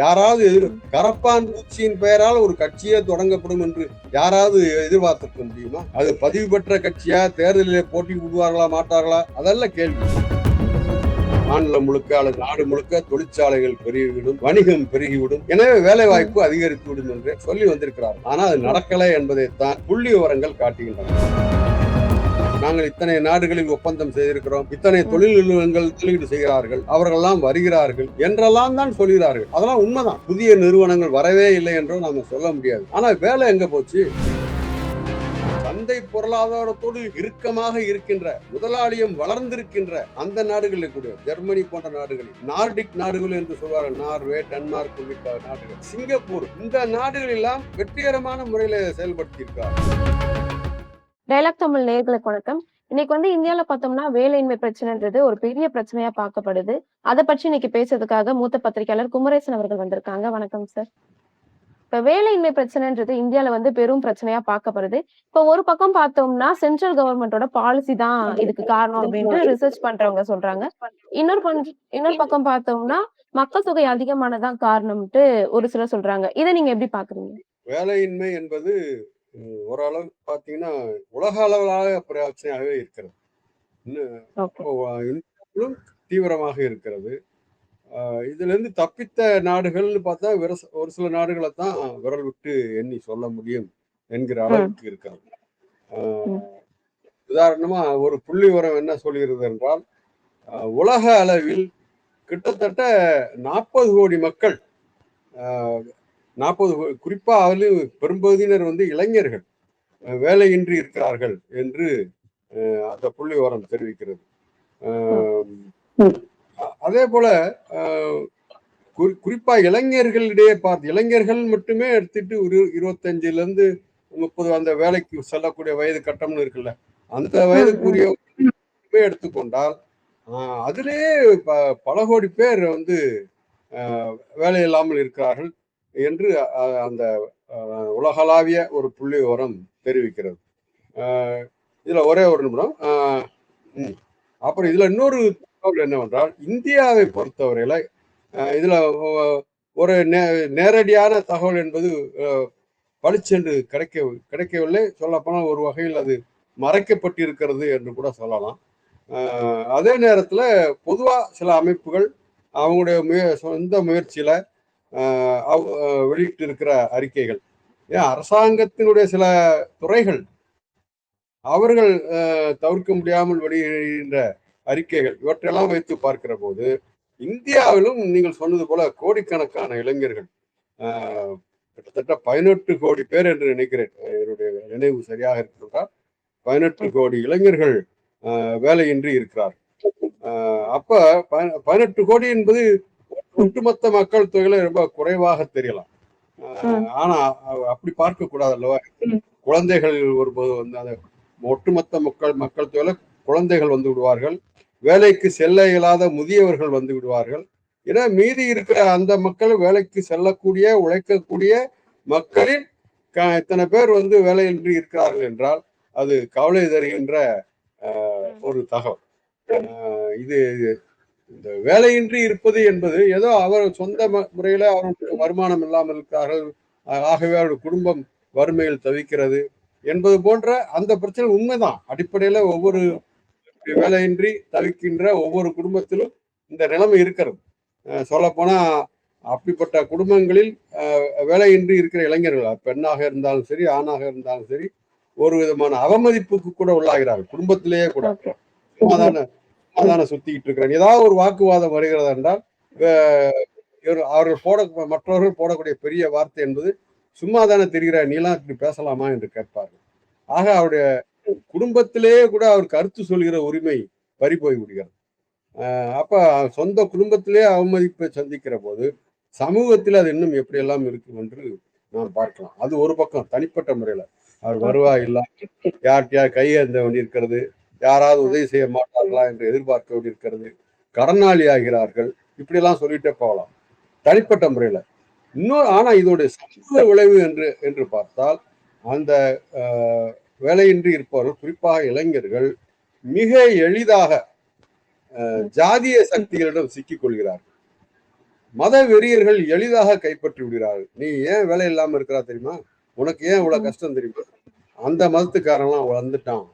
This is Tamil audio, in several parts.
யாராவது கரப்பான் பூச்சியின் பெயரால் ஒரு கட்சியே தொடங்கப்படும் என்று யாராவது எதிர்பார்த்திருக்க முடியுமா? அது பதிவு பெற்ற கட்சியா, தேர்தலிலே போட்டி விடுவார்களா மாட்டார்களா, அதெல்லாம் கேள்வி. மாநிலம் முழுக்க அல்லது நாடு முழுக்க தொழிற்சாலைகள் பெருகிவிடும், வணிகம் பெருகிவிடும், எனவே வேலை வாய்ப்பு அதிகரித்துவிடும் என்று சொல்லி வந்திருக்கிறார். ஆனால் அது நடக்கலை என்பதைத்தான் புள்ளி விவரங்கள் காட்டுகின்றன. நாங்கள் இத்தனை நாடுகளில் ஒப்பந்தம் செய்திருக்கிறோம், இத்தனை தொழில் நிறுவனங்கள் முதலீடு செய்கிறார்கள், அவர்களெல்லாம் வருகிறார்கள் என்றெல்லாம் தான் சொல்கிறார்கள். அதெல்லாம் உண்மைதான். புதிய நிறுவனங்கள் வரவே இல்லை என்றும் நாம சொல்ல முடியாது. ஆனா வேலை எங்க போச்சு? சந்தை பொருளாதாரத்தோடு இறுக்கமாக இருக்கின்ற, முதலாளியம் வளர்ந்திருக்கின்ற அந்த நாடுகளில் கூட, ஜெர்மனி போன்ற நாடுகளில், நார்டிக் நாடுகள் என்று சொல்வார்கள், நார்வே, டென்மார்க் உள்ளிட்ட நாடுகள், சிங்கப்பூர், இந்த நாடுகள் எல்லாம் வெற்றிகரமான முறையில செயல்படுத்தி இருக்கிறார். டயலாக் தமிழ் நேயர்களுக்கு வணக்கம். இன்னைக்கு இந்தியால பார்த்தோம்னா வேலையின்மை பிரச்சனைன்றது ஒரு பெரிய பிரச்சனையா பார்க்கப்படுது. அதை பற்றி இன்னைக்கு பேசுறதுக்காக மூத்த பத்திரிகையாளர் குமரேசன் அவர்கள் வந்திருக்காங்க. வணக்கம் சார். இப்ப வேலையின்மை பிரச்சனைன்றது இந்தியால பெரும் பிரச்சனையா பார்க்கப்படுது. இப்ப ஒரு பக்கம் பார்த்தோம்னா சென்ட்ரல் கவர்மெண்டோட பாலிசி தான் இதுக்கு காரணம் அப்படின்ட்டு ரிசர்ச் பண்றவங்க சொல்றாங்க. இன்னொரு பக்கம் பார்த்தோம்னா மக்கள் தொகை அதிகமானதான் காரணம்ட்டு ஒரு சிலர் சொல்றாங்க. இதை நீங்க எப்படி பாக்குறீங்க? வேலையின்மை என்பது ஓரளவு பார்த்தீங்கன்னா உலக அளவிலாக பிரச்சனையாகவே இருக்கிறது. இன்னும் தீவிரமாக இருக்கிறது. இதுல இருந்து தப்பித்த நாடுகள்னு பார்த்தா ஒரு சில நாடுகளை தான் விரல் விட்டு எண்ணி சொல்ல முடியும் என்கிற அளவுக்கு இருக்கிறது. உதாரணமா ஒரு புள்ளி விவரம் என்ன சொல்கிறது என்றால், உலக அளவில் கிட்டத்தட்ட 40 கோடி மக்கள், 40 குறிப்பா அதில் பெரும்பகுதியினர் இளைஞர்கள் வேலையின்றி இருக்கிறார்கள் என்று அந்த புள்ளி விவரம் தெரிவிக்கிறது. அதே போல குறிப்பா இளைஞர்களிடையே இளைஞர்கள் மட்டுமே எடுத்துட்டு ஒரு 25ல இருந்து 30 அந்த வேலைக்கு செல்லக்கூடிய வயது கட்டம்னு இருக்குல்ல, அந்த வயதுக்குரிய எடுத்துக்கொண்டால் அதிலேயே பல கோடி பேர் வேலை இல்லாமல் இருக்கிறார்கள் என்று அந்த உலகளாவிய ஒரு புள்ளி விவரம் தெரிவிக்கிறது. இதுல ஒரே ஒரு நிமிடம். அப்புறம் இதுல இன்னொரு தகவல் என்னவென்றால், இந்தியாவை பொறுத்தவரையில இதுல ஒரு நேரடியான தகவல் என்பது பளிச்சென்று கிடைக்கவில்லை. சொல்லப்போனால் ஒரு வகையில் அது மறைக்கப்பட்டிருக்கிறது என்று கூட சொல்லலாம். அதே நேரத்தில் பொதுவா சில அமைப்புகள் அவங்களுடைய சொந்த முயற்சியில வெளியிட்டு இருக்கிற அறிக்கைகள், ஏன் அரசாங்கத்தினுடைய சில துறைகள் அவர்கள் தவிர்க்க முடியாமல் வெளியிடுகின்ற அறிக்கைகள், இவற்றையெல்லாம் வைத்து பார்க்கிற போது இந்தியாவிலும் நீங்கள் சொன்னது போல கோடிக்கணக்கான இளைஞர்கள், கிட்டத்தட்ட 18 கோடி பேர் என்று நினைக்கிறேன், என்னுடைய நினைவு சரியாக இருக்கிறார், 18 கோடி இளைஞர்கள் வேலையின்றி இருக்கிறார். அப்ப 18 கோடி என்பது ஒட்டுமொத்த மக்கள் தொகையில ரொம்ப குறைவாக தெரியலாம். ஆனா அப்படி பார்க்க கூடாது அல்லவா? குழந்தைகள் ஒருபோது அந்த ஒட்டுமொத்த மக்கள் தொகையில குழந்தைகள் வந்து விடுவார்கள், வேலைக்கு செல்ல இயலாத முதியவர்கள் வந்து விடுவார்கள். ஏன்னா மீதி இருக்கிற அந்த மக்கள் வேலைக்கு செல்லக்கூடிய உழைக்கக்கூடிய மக்களில் இத்தனை பேர் வேலையின்றி இருக்கிறார்கள் என்றால் அது கவலை தருகின்ற ஒரு தகவல். இது இந்த வேலையின்றி இருப்பது என்பது ஏதோ அவர் சொந்த முறையில அவருக்கு வருமானம் இல்லாமல் இருக்கிறார்கள், ஆகவே அவருடைய குடும்பம் வறுமையில் தவிக்கிறது என்பது போன்ற அந்த பிரச்சனை உண்மைதான். அடிப்படையில ஒவ்வொரு வேலையின்றி தவிக்கின்ற ஒவ்வொரு குடும்பத்திலும் இந்த நிலைமை இருக்கிறது. சொல்ல போனா அப்படிப்பட்ட குடும்பங்களில் வேலையின்றி இருக்கிற இளைஞர்கள், பெண்ணாக இருந்தாலும் சரி ஆணாக இருந்தாலும் சரி, ஒரு விதமான அவமதிப்புக்கு கூட உள்ளாகிறார்கள். குடும்பத்திலேயே கூட சுத்திக்கிட்டு இருக்கிறாங்க. ஏதாவது ஒரு வாக்குவாதம் வருகிறது என்றால் அவர்கள் மற்றவர்கள் போடக்கூடிய பெரிய வார்த்தை என்பது, சும்மா தானே தெரிகிற, நீலாம் இப்படி பேசலாமா என்று கேட்பார்கள். ஆக அவருடைய குடும்பத்திலேயே கூட அவர் கருத்து சொல்கிற உரிமை பறி போய் விடுகிறது. அப்ப சொந்த குடும்பத்திலே அவமதிப்பை சந்திக்கிற போது சமூகத்தில் அது இன்னும் எப்படியெல்லாம் இருக்கும் என்று நாம் பார்க்கலாம். அது ஒரு பக்கம் தனிப்பட்ட முறையில அவர் வருவாய் இல்ல, யார்கிட்டயா கையேந்த வேண்டியிருக்கிறது, யாராவது உதவி செய்ய மாட்டார்களா என்று எதிர்பார்க்க வேண்டியிருக்கிறது, கடனாளி ஆகிறார்கள், இப்படியெல்லாம் சொல்லிட்டே போகலாம் தனிப்பட்ட முறையில. இன்னும் ஆனா இதோடைய சமூக விளைவு என்று பார்த்தால், அந்த வேலையின்றி இருப்பவர்கள், குறிப்பாக இளைஞர்கள், மிக எளிதாக ஜாதிய சக்திகளிடம் சிக்கிக் கொள்கிறார்கள். மத வெறியர்கள் எளிதாக கைப்பற்றி விடுகிறார்கள். நீ ஏன் வேலை இல்லாம இருக்கிறா தெரியுமா? உனக்கு ஏன் இவ்வளவு கஷ்டம் தெரியுமா? அந்த மதத்துக்காரன்லாம் வந்துட்டான்,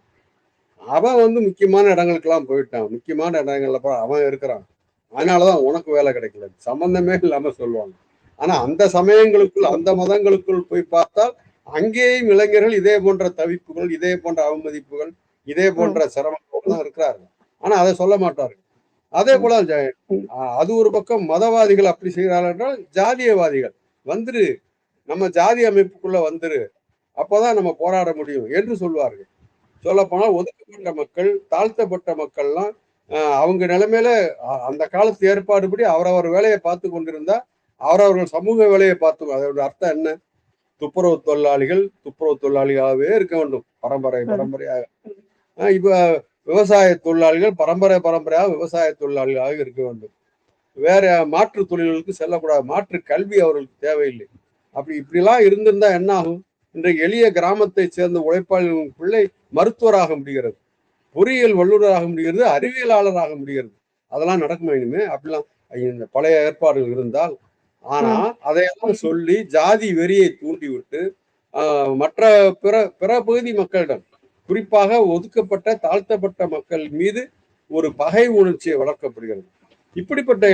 அவன் முக்கியமான இடங்களுக்கெல்லாம் போயிட்டான், முக்கியமான இடங்கள்ல அவன் இருக்கிறான், அதனாலதான் உனக்கு வேலை கிடைக்கல, சம்பந்தமே இல்லாம சொல்லுவாங்க. ஆனா அந்த சமயங்களுக்குள் அந்த மதங்களுக்குள் போய் பார்த்தால் அங்கேயும் இளைஞர்கள் இதே போன்ற தவிப்புகள், இதே போன்ற அவமதிப்புகள், இதே போன்ற சிரமங்கள் தான் இருக்கிறார்கள். ஆனா அதை சொல்ல மாட்டார்கள். அதே போல அது ஒரு பக்கம் மதவாதிகள் அப்படி செய்கிறார்கள் என்றால், ஜாதியவாதிகள் வந்துரு, நம்ம ஜாதி அமைப்புக்குள்ள வந்துரு, அப்பதான் நம்ம போராட முடியும் என்று சொல்வார்கள். சொல்ல போனால் ஒதுக்கப்பட்ட மக்கள், தாழ்த்தப்பட்ட மக்கள்லாம் அவங்க நிலைமையில அந்த காலத்து ஏற்பாடுபடி அவரவர் வேலையை பார்த்து கொண்டிருந்தா அவரவர்கள் சமூக வேலையை பார்த்து, அதோட அர்த்தம் என்ன? துப்புரவு தொழிலாளியாகவே இருக்க வேண்டும் பரம்பரை பரம்பரையாக. இப்ப விவசாய தொழிலாளிகள் பரம்பரையாக விவசாய தொழிலாளிகளாக இருக்க வேண்டும். வேற மாற்று தொழில்களுக்கு செல்லக்கூடாது, மாற்று கல்வி அவர்களுக்கு தேவையில்லை. அப்படி இப்படிலாம் இருந்திருந்தா என்ன ஆகும்? இன்றைக்கு எளிய கிராமத்தை சேர்ந்த உழைப்பாளிகளின் பிள்ளை மருத்துவராக முடிகிறது, பொறியியல் வல்லுநராக முடிகிறது, அறிவியலாளராக முடிகிறது. அதெல்லாம் நடக்குமா இனிமே? அப்படிலாம் இந்த பழைய ஏற்பாடுகள் இருந்தால். ஆனா அதையெல்லாம் சொல்லி ஜாதி வெறியை தூண்டிவிட்டு மற்ற பிற பகுதி மக்களிடம், குறிப்பாக ஒதுக்கப்பட்ட தாழ்த்தப்பட்ட மக்கள் மீது ஒரு பகை உணர்ச்சியை வளர்க்கப்படுகிறது. இப்படிப்பட்ட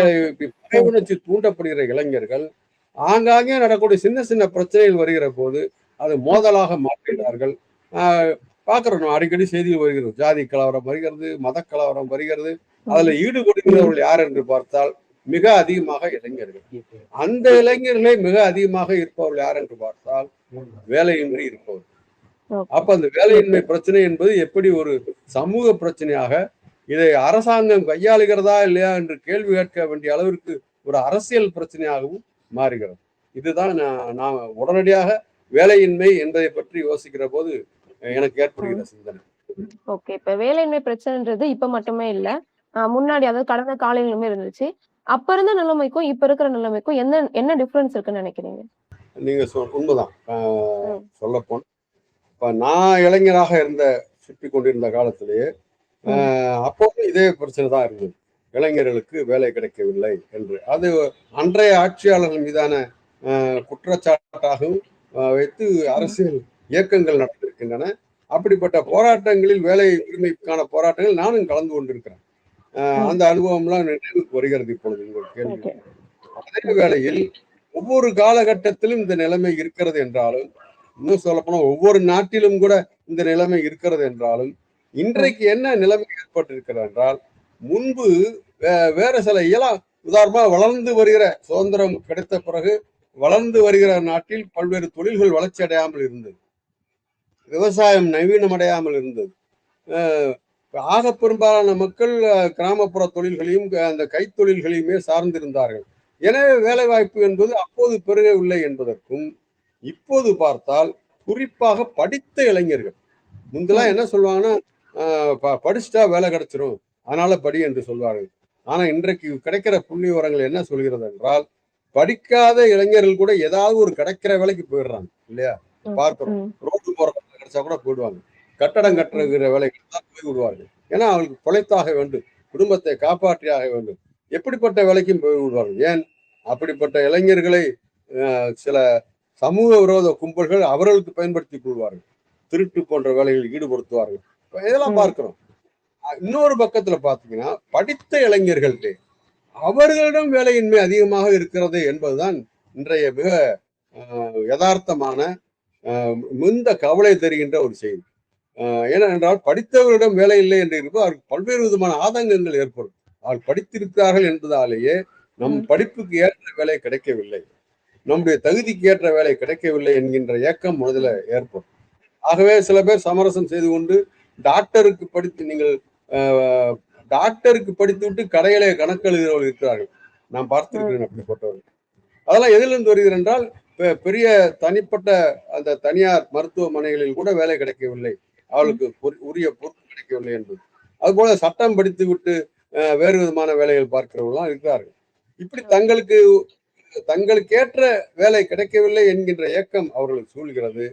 பகை உணர்ச்சி தூண்டப்படுகிற இளைஞர்கள் ஆங்காங்கே நடக்கக்கூடிய சின்ன சின்ன பிரச்சனைகள் வருகிற போது அது மோதலாக மாற்றுகிறார்கள். பார்க்கிறோம், அடிக்கடி செய்திகள் வருகிறது, ஜாதி கலவரம் வருகிறது, மத கலவரம் வருகிறது. அதுல ஈடுபடுகிறவர்கள் யார் என்று பார்த்தால் மிக அதிகமாக இளைஞர்கள். அந்த இளைஞர்களே மிக அதிகமாக இருப்பவர்கள் யார் என்று பார்த்தால் வேலையின்றி இருப்பவர்கள். அப்ப அந்த வேலையின்மை பிரச்சனை என்பது எப்படி ஒரு சமூக பிரச்சனையாக, இதை அரசாங்கம் கையாளுகிறதா இல்லையா என்று கேள்வி கேட்க வேண்டிய அளவிற்கு ஒரு அரசியல் பிரச்சனையாகவும் மாறுகிறது. இதுதான் நான் உடனடியாக வேலையின்மை என்பதை பற்றி யோசிக்கிற போது எனக்கு ஏற்படுகிற சிந்தனை. ஓகே, இப்ப வேலையின்மை பிரச்சனைன்றது இப்ப மட்டுமே இல்ல, முன்னாடி அதாவது கடந்த காலையிலுமே இருந்துச்சு. அப்ப இருந்த நிலைமைக்கும் இப்ப இருக்கிற நிலைமைக்கும் என்ன டிஃபரன்ஸ் இருக்குன்னு நினைக்கிறீங்க? நீங்க உண்மைதான். சொல்ல போன இப்ப நான் இளைஞராக சுற்றி கொண்டிருந்த காலத்திலேயே அப்போது இதே பிரச்சனை தான் இருந்தது, இளைஞர்களுக்கு வேலை கிடைக்கவில்லை என்று. அது அன்றைய ஆட்சியாளர்கள் மீதான குற்றச்சாட்டாகவும் வைத்து அரசியல் இயக்கங்கள் நடந்திருக்கின்றன. அப்படிப்பட்ட போராட்டங்களில், வேலை உரிமைக்கான போராட்டங்கள் நானும் கலந்து கொண்டிருக்கிறேன். அந்த அனுபவம்லாம் நினைவுக்கு வருகிறது இப்பொழுது உங்கள் கேள்வி. அதே வேளையில் ஒவ்வொரு காலகட்டத்திலும் இந்த நிலைமை இருக்கிறது என்றாலும், இன்னும் சொல்ல போனா ஒவ்வொரு நாட்டிலும் கூட இந்த நிலைமை இருக்கிறது என்றாலும், இன்றைக்கு என்ன நிலைமை ஏற்பட்டிருக்கிறது என்றால், முன்பு வேற சில உதாரணமா வளர்ந்து வருகிற, சுதந்திரம் கிடைத்த பிறகு வளர்ந்து வருகிற நாட்டில் பல்வேறு தொழில்கள் வளர்ச்சி அடையாமல் இருந்தது, விவசாயம் நவீனம் அடையாமல் இருந்தது. ஆக பெரும்பாலான மக்கள் கிராமப்புற தொழில்களையும் அந்த கைத்தொழில்களையுமே சார்ந்திருந்தார்கள். எனவே வேலை வாய்ப்பு என்பது அப்போது பெருகவில்லை என்பதற்கும், இப்போது பார்த்தால் குறிப்பாக படித்த இளைஞர்கள், முந்தெல்லாம் என்ன சொல்லுவாங்கன்னா, படிச்சுட்டா வேலை கிடைச்சிரும் அதனால படி என்று சொல்வார்கள். ஆனா இன்றைக்கு கிடைக்கிற புள்ளி விவரங்கள் என்ன சொல்கிறது என்றால், படிக்காத இளைஞர்கள் கூட ஏதாவது ஒரு கிடைக்கிற வேலைக்கு போயிடுறாங்க இல்லையா? பார்க்கிறோம், ரோடு போற கிடைச்சா கூட போயிடுவாங்க, கட்டடம் கட்டுற வேலைக்கு தான் போய் விடுவார்கள். ஏன்னா அவங்களுக்கு பிழைத்தாக வேண்டும், குடும்பத்தை காப்பாற்றியாக வேண்டும், எப்படிப்பட்ட வேலைக்கும் போய் விடுவார்கள். ஏன்? அப்படிப்பட்ட இளைஞர்களை சில சமூக விரோத கும்பல்கள் அவர்களுக்கு பயன்படுத்திக் கொள்வார்கள், திருட்டு போன்ற வேலைகளில் ஈடுபடுத்துவார்கள். இதெல்லாம் பார்க்கிறோம். இன்னொரு பக்கத்துல பாத்தீங்கன்னா, படித்த இளைஞர்கள் அவர்களிடம் வேலையின்மை அதிகமாக இருக்கிறது என்பதுதான் இன்றைய மிக யதார்த்தமான மிகுந்த கவலை தருகின்ற ஒரு செய்தி. ஏனென்றால் படித்தவர்களிடம் வேலை இல்லை என்று இருப்போது அவருக்கு பல்வேறு விதமான ஆதங்கங்கள் ஏற்படும். அவர்கள் படித்திருக்கிறார்கள் என்பதாலேயே நம் படிப்புக்கு ஏற்ற வேலை கிடைக்கவில்லை, நம்முடைய தகுதிக்கு ஏற்ற வேலை கிடைக்கவில்லை என்கின்ற ஏக்கம் மனதில் ஏற்படும். ஆகவே சில பேர் சமரசம் செய்து கொண்டு டாக்டருக்கு படித்து, நீங்கள் டாக்டருக்கு படித்து விட்டு கடையிலே கணக்கு எழுதுகிறவர்கள் இருக்கிறார்கள், நான் பார்த்திருக்கிறேன் அப்படிப்பட்டவர்கள். அதெல்லாம் எதிலிருந்து வருகிறது என்றால், பெரிய தனிப்பட்ட அந்த தனியார் மருத்துவமனைகளில் கூட வேலை கிடைக்கவில்லை, அவளுக்கு உரிய பொறுப்பு கிடைக்கவில்லை என்பது. அதுபோல சட்டம் படித்து விட்டு வேறு விதமான வேலைகள் பார்க்கிறவர்கள்லாம் இருக்கிறார்கள். இப்படி தங்களுக்கேற்ற வேலை கிடைக்கவில்லை என்கின்ற ஏக்கம் அவர்களுக்கு சூழ்கிறது.